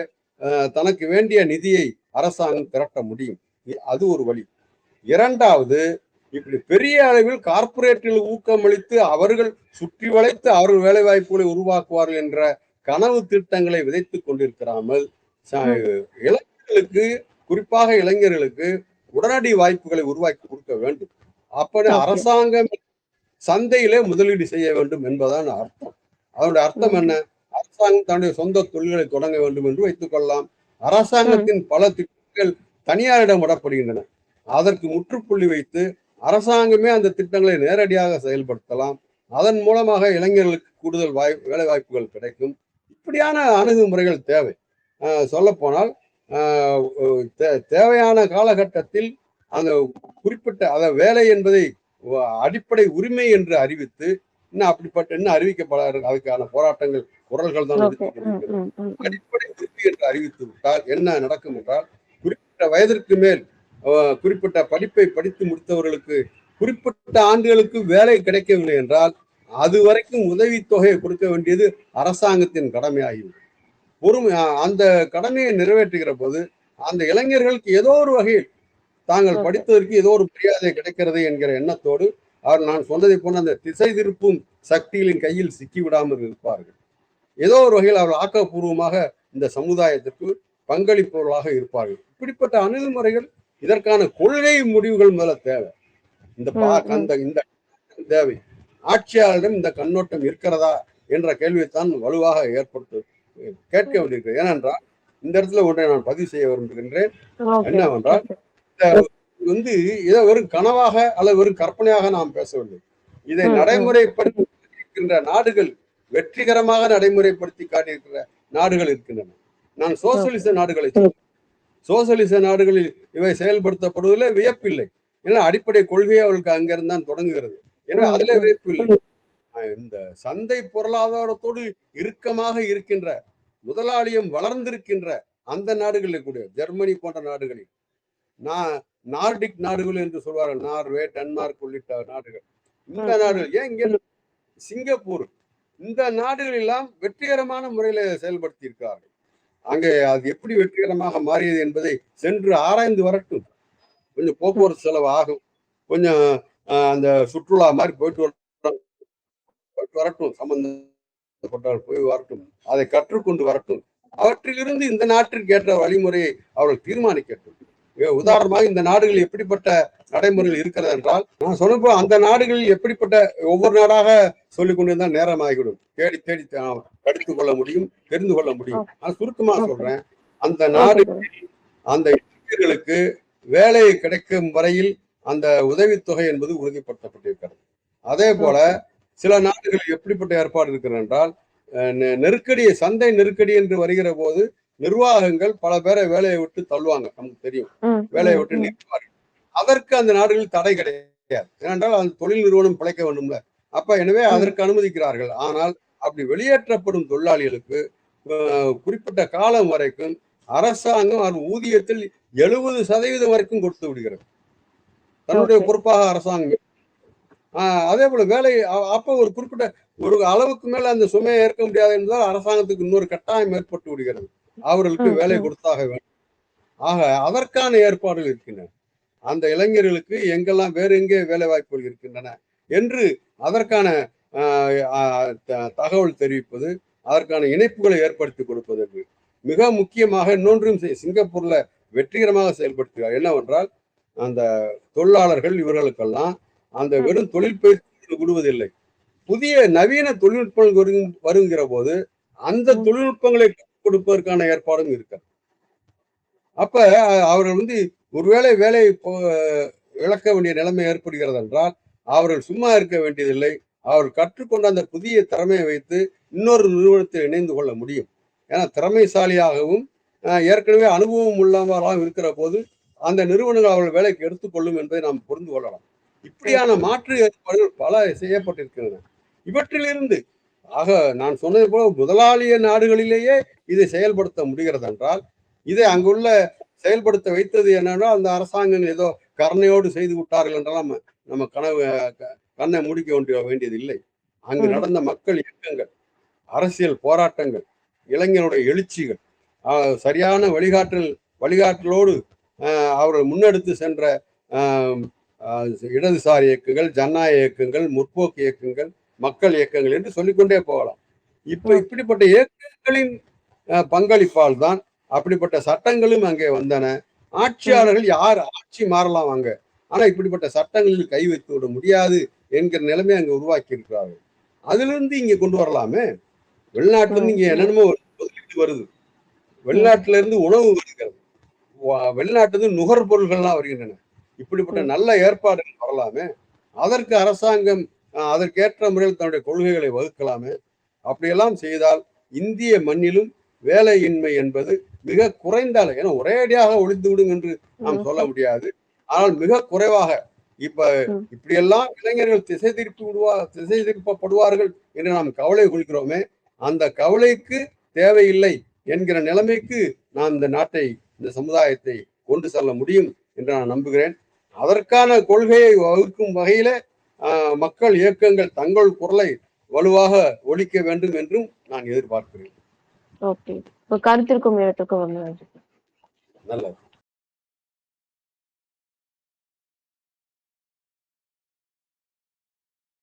தனக்கு வேண்டிய நிதியை அரசாங்கம் திரட்ட முடியும். அது ஒரு வழி. இரண்டாவது, இப்படி பெரிய அளவில் கார்பரேட்டில் ஊக்கமளித்து அவர்கள் சுற்றி வளைத்து அவர்கள் வேலை வாய்ப்புகளை உருவாக்குவார்கள் என்ற கனவு திட்டங்களை விதைத்துக் கொண்டிருக்கிறாமல், இளைஞர்களுக்கு, குறிப்பாக இளைஞர்களுக்கு உடனடி வாய்ப்புகளை உருவாக்கி கொடுக்க வேண்டும். அப்படி அரசாங்கம் சந்தையிலே முதலீடு செய்ய வேண்டும் என்பதான் அர்த்தம். அதனுடைய அர்த்தம் என்ன? அரசாங்கம் தன்னுடைய சொந்த தொழில்களை தொடங்க வேண்டும் என்று வைத்துக் கொள்ளலாம். அரசாங்கத்தின் பல திட்டங்கள் தனியாரிடம் விடப்படுகின்றன. அதற்கு முற்றுப்புள்ளி வைத்து அரசாங்கமே அந்த திட்டங்களை நேரடியாக செயல்படுத்தலாம். அதன் மூலமாக இளைஞர்களுக்கு கூடுதல் வேலை வாய்ப்புகள் கிடைக்கும். இப்படியான அணுகுமுறைகள் தேவை. சொல்ல போனால் தேவையான காலகட்டத்தில் அந்த குறிப்பிட்ட வேலை என்பதை அடிப்படை உரிமை என்று அறிவித்து, இன்னும் அறிவிக்கப்படாது, அதுக்கான போராட்டங்கள் குரல்கள் தான் அடிப்படை உரிமை என்று அறிவித்து விட்டால் என்ன நடக்கும் என்றால், குறிப்பிட்ட வயதிற்கு மேல் குறிப்பிட்ட படிப்பை படித்து முடித்தவர்களுக்கு குறிப்பிட்ட ஆண்டுகளுக்கு வேலை கிடைக்கவில்லை என்றால் அது வரைக்கும் உதவித்தொகையை கொடுக்க வேண்டியது அரசாங்கத்தின் கடமையாகிவிடும். அந்த கடமையை நிறைவேற்றுகிற போது அந்த இளைஞர்களுக்கு ஏதோ ஒரு வகையில் தாங்கள் படித்ததற்கு ஏதோ ஒரு மரியாதை கிடைக்கிறது என்கிற எண்ணத்தோடு அவர் நான் சொன்னதை போன்ற அந்த திசை திருப்பும் சக்திகளின் கையில் சிக்கிவிடாமல் இருப்பார்கள். ஏதோ ஒரு வகையில் அவர்கள் ஆக்கப்பூர்வமாக இந்த சமுதாயத்திற்கு பங்களிப்பவர்களாக இருப்பார்கள். இப்படிப்பட்ட அணுகுமுறைகள், இதற்கான கொள்கை முடிவுகள் மேல தேவை. இந்த தேவை. ஆட்சியாளரிடம் இந்த கண்ணோட்டம் இருக்கிறதா என்ற கேள்வியைத்தான் வலுவாக கேட்க வேண்டியிருக்கிறது. ஏனென்றால் இந்த இடத்துல ஒன்றை நான் பதிவு செய்ய விரும்புகின்றேன். என்னவென்றால், இதை வெறும் கனவாக அல்லது வெறும் கற்பனையாக நாம் பேசவில்லை. இதை நடைமுறைப்படுத்தியிருக்கின்ற நாடுகள், வெற்றிகரமாக நடைமுறைப்படுத்தி காட்டியிருக்கிற நாடுகள் இருக்கின்றன. நான் சோசியலிச நாடுகளை சோசியலிச நாடுகளில் இவை செயல்படுத்தப்படுவதில் வியப்பில்லை. ஏன்னா அடிப்படை கொள்கையை அவர்களுக்கு அங்கிருந்தான் தொடங்குகிறது. எனவே அதுல வியப்பில்லை. இந்த சந்தை பொருளாதாரத்தோடு இறுக்கமாக இருக்கின்ற, முதலாளியம் வளர்ந்திருக்கின்ற அந்த நாடுகளில் கூட, ஜெர்மனி போன்ற நாடுகளில், நார்டிக் நாடுகள் என்று சொல்வார்கள், நார்வே, டென்மார்க் உள்ளிட்ட நாடுகள், இந்த நாடுகள், ஏன் இங்க சிங்கப்பூர், இந்த நாடுகள் எல்லாம் வெற்றிகரமான முறையில செயல்படுத்தி இருக்கிறார்கள். அங்கே அது எப்படி வெற்றிகரமாக மாறியது என்பதை சென்று ஆராய்ந்து வரட்டும். கொஞ்சம் போக்குவரத்து செலவு ஆகும், கொஞ்சம் அந்த சுற்றுலா மாதிரி போயிட்டு வரட்டும், சம்பந்தப்பட்டவர்கள் போய் வரட்டும், அதை கற்றுக்கொண்டு வரட்டும். அவற்றிலிருந்து இந்த நாட்டிற்கு ஏற்ற வழிமுறையை அவர்கள் தீர்மானிக்கட்டும். உதாரணமாக இந்த நாடுகளில் எப்படிப்பட்ட நடைமுறைகள் இருக்கிறது என்றால், நான் சொன்னப்போ அந்த நாடுகளில் எப்படிப்பட்ட, ஒவ்வொரு நாடாக சொல்லிக் கொண்டிருந்தால் நேரமாகிவிடும், தேடி தேடி படித்துக் கொள்ள முடியும், தெரிந்து கொள்ள முடியும். நான் சுருக்கமா சொல்றேன், அந்த நாடுகளில் அந்த இளைஞர்களுக்கு வேலை கிடைக்கும் வரையில் அந்த உதவித்தொகை என்பது உறுதிப்படுத்தப்பட்டிருக்கிறது. அதே போல சில நாடுகளில் எப்படிப்பட்ட ஏற்பாடு இருக்கிறது என்றால், சந்தை நெருக்கடி என்று வருகிற போது நிர்வாகங்கள் பல பேரை வேலையை விட்டு தள்ளுவாங்க, நமக்கு தெரியும், வேலையை விட்டு நிற்பார்கள். அதற்கு அந்த நாடுகளில் தடை கிடையாது. ஏனென்றால் அந்த தொழில் நிறுவனம் பிழைக்க வேண்டும்ல, அப்ப எனவே அதற்கு அனுமதிக்கிறார்கள். ஆனால் அப்படி வெளியேற்றப்படும் தொழிலாளிகளுக்கு குறிப்பிட்ட காலம் வரைக்கும் அரசாங்கம் அவர் ஊதியத்தில் 70% வரைக்கும் கொடுத்து விடுகிறது, தன்னுடைய பொறுப்பாக அரசாங்கம். அதே போல வேலை அப்ப ஒரு குறிப்பிட்ட ஒரு அளவுக்கு மேல அந்த சுமையை ஏற்க முடியாது என்பதால் அரசாங்கத்துக்கு இன்னொரு கட்டாயம் ஏற்பட்டு விடுகிறது. அவர்களுக்கு வேலை கொடுத்தாக வேண்டும். ஆக அதற்கான ஏற்பாடுகள் இருக்கின்றன. அந்த இளைஞர்களுக்கு எங்கெல்லாம் வேறு எங்கே வேலை வாய்ப்புகள் இருக்கின்றன என்று அதற்கான தகவல் தெரிவிப்பது, அதற்கான இணைப்புகளை ஏற்படுத்தி கொடுப்பது என்று மிக முக்கியமாக இன்னொன்றும் சிங்கப்பூர்ல வெற்றிகரமாக செயல்படுத்துகிறார். என்னவென்றால் அந்த தொழிலாளர்கள் இவர்களுக்கெல்லாம் அந்த வெறும் தொழில் பயிற்சி விடுவதில்லை. புதிய நவீன தொழில்நுட்பங்கள் வருகிற போது அந்த தொழில்நுட்பங்களை கொடுப்பதற்கான ஏற்பாடும் இருக்கிறது. அப்ப அவர்கள் ஒருவேளை வேலை இழக்க வேண்டிய நிலைமை ஏற்படுகிறது என்றால் அவர்கள் சும்மா இருக்க வேண்டியதில்லை. அவர்கள் கற்றுக்கொண்ட அந்த புதிய திறமையை வைத்து இன்னொரு நிறுவனத்தில் இணைந்து கொள்ள முடியும். ஏன்னா திறமைசாலியாகவும் ஏற்கனவே அனுபவம் உள்ளவர்களாகவும் இருக்கிற போது அந்த நிறுவனங்கள் அவர்கள் வேலைக்கு எடுத்துக்கொள்ளும் என்பதை நாம் புரிந்து கொள்ளலாம். இப்படியான மாற்று ஏற்பாடுகள் பல செய்யப்பட்டிருக்கின்றன. இவற்றிலிருந்து நான் சொன்னது போல முதலாளிய நாடுகளிலேயே இதை செயல்படுத்த முடிகிறது என்றால் இதை அங்குள்ள செயல்படுத்த வைத்தது என்னன்னா அந்த அரசாங்கம் ஏதோ கருணையோடு செய்து விட்டார்கள் என்றெல்லாம் நம்ம கண்ணை முடிக்க வேண்டியது இல்லை. அங்கு நடந்த மக்கள் இயக்கங்கள், அரசியல் போராட்டங்கள், இளைஞருடைய எழுச்சிகள், சரியான வழிகாட்டலோடு அவர்கள் முன்னெடுத்து சென்ற இடதுசாரி இயக்கங்கள், ஜனநாயக இயக்கங்கள், முற்போக்கு இயக்கங்கள், மக்கள் இயக்கங்கள் என்று சொல்லிக்கொண்டே போகலாம். இப்படிப்பட்ட இயக்கங்களின் பங்களிப்பால் தான் அப்படிப்பட்ட சட்டங்களும் அங்கே வந்தன. ஆட்சியாளர்கள் யார் ஆட்சி மாறலாம் அங்க, ஆனா இப்படிப்பட்ட சட்டங்களில் கை வைத்து விட முடியாது என்கிற நிலைமை அங்க உருவாக்கி இருக்கிறார்கள். அதுல இருந்து இங்க கொண்டு வரலாமே. வெளிநாட்டுல இருந்து இங்க என்னென்னமோ முதலீடு வருது, வெளிநாட்டுல இருந்து உணவு வருகிறது, வெளிநாட்டுல இருந்து நுகர்பொருள்கள்லாம் வருகின்றன. இப்படிப்பட்ட நல்ல ஏற்பாடுகள் வரலாமே. அதற்கு அரசாங்கம் அதற்கேற்ற முறையில் தன்னுடைய கொள்கைகளை வகுக்கலாமே. அப்படியெல்லாம் செய்தால் இந்திய மண்ணிலும் வேலையின்மை என்பது மிக குறைந்த அளவு, ஏன்னா ஒரேடியாக ஒழித்து விடும் என்று நாம் சொல்ல முடியாது, ஆனால் மிக குறைவாக. இப்படியெல்லாம் இளைஞர்கள் திசை திருப்பப்படுவார்கள் என்று நாம் கவலை கொள்கிறோமே, அந்த கவலைக்கு தேவையில்லை என்கிற நிலைமைக்கு நாம் இந்த நாட்டை, இந்த சமுதாயத்தை கொண்டு செல்ல முடியும் என்று நான் நம்புகிறேன். அதற்கான கொள்கையை வகுக்கும் வகையில மக்கள் இயக்கங்கள் தங்கள் குரலை வலுவாக ஒலிக்க வேண்டும் என்றும் நான் எதிர்பார்க்கிறேன். கருத்திற்கும் நேரத்திற்கும் நல்லது.